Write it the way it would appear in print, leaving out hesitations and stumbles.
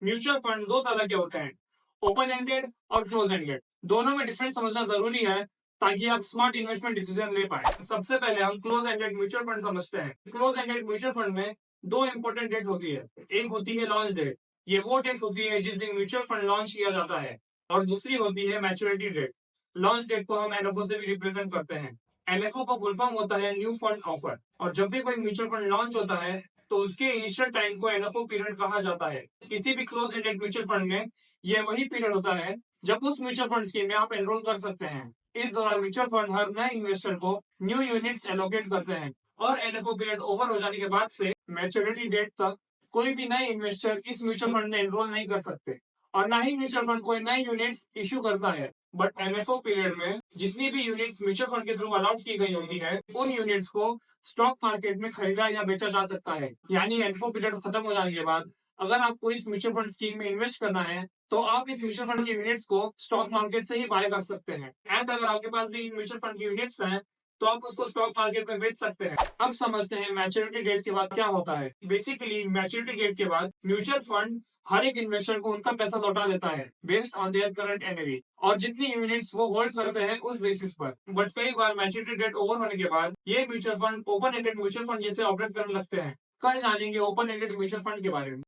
Mutual fund दो तरह के होते हैं, ओपन एंडेड और क्लोज एंडेड। दोनों में डिफरेंस समझना जरूरी है ताकि आप स्मार्ट इन्वेस्टमेंट डिसीजन ले पाए। सबसे पहले हम क्लोज एंडेड म्यूचुअल फंड समझते हैं। क्लोज एंडेड म्यूचुअल फंड में दो इंपॉर्टेंट डेट होती है। एक होती है लॉन्च डेट, ये वो डेट होती है जिस दिन म्यूचुअल फंड लॉन्च किया जाता है, और दूसरी होती है मैच्योरिटी डेट। लॉन्च डेट को हम एनएफओ से भी रिप्रेजेंट करते हैं। एनएफओ का फुल फॉर्म होता है न्यू फंड ऑफर, और जब भी कोई म्यूचुअल फंड लॉन्च होता है तो उसके इनिशियल टाइम को एनएफओ पीरियड कहा जाता है। किसी भी क्लोज एंडेड म्यूचुअल फंड में यह वही पीरियड होता है जब उस म्यूचुअल फंड स्कीम में आप एनरोल कर सकते हैं। इस दौरान म्यूचुअल फंड हर नए इन्वेस्टर को न्यू यूनिट्स एलोकेट करते हैं, और एनएफओ पीरियड ओवर हो जाने के बाद से मैच्योरिटी डेट तक कोई भी नए इन्वेस्टर इस म्यूचुअल फंड में एनरोल नहीं कर सकते, और ना ही म्यूचुअल फंड कोई नए यूनिट्स इशू करता है। बट एनएफओ पीरियड में जितनी भी यूनिट्स म्यूचुअल फंड के थ्रू अलॉट की गई होती है, उन यूनिट्स को स्टॉक मार्केट में खरीदा या बेचा जा सकता है। यानी एनएफओ पीरियड खत्म हो जाने के बाद अगर आपको इस म्यूचुअल फंड स्कीम में इन्वेस्ट करना है तो आप इस म्यूचुअल फंड की यूनिट्स को स्टॉक मार्केट से ही बाय कर सकते हैं। एंड अगर आपके पास भी म्यूचुअल फंड की यूनिट्स हैं तो आप उसको स्टॉक मार्केट में बेच सकते हैं। अब समझते हैं मैच्योरिटी डेट के बाद क्या होता है। बेसिकली मैच्योरिटी डेट के बाद म्यूचुअल फंड हर एक इन्वेस्टर को उनका पैसा लौटा देता है based on their current NAV, और जितनी यूनिट्स वो होल्ड करते हैं उस बेसिस पर। बट कई बार मैच्योरिटी डेट ओवर होने के बाद ये mutual fund open ended mutual fund जैसे ऑपरेट करने लगते हैं। कल जानेंगे ओपन एंडेड म्यूचुअल फंड के बारे में।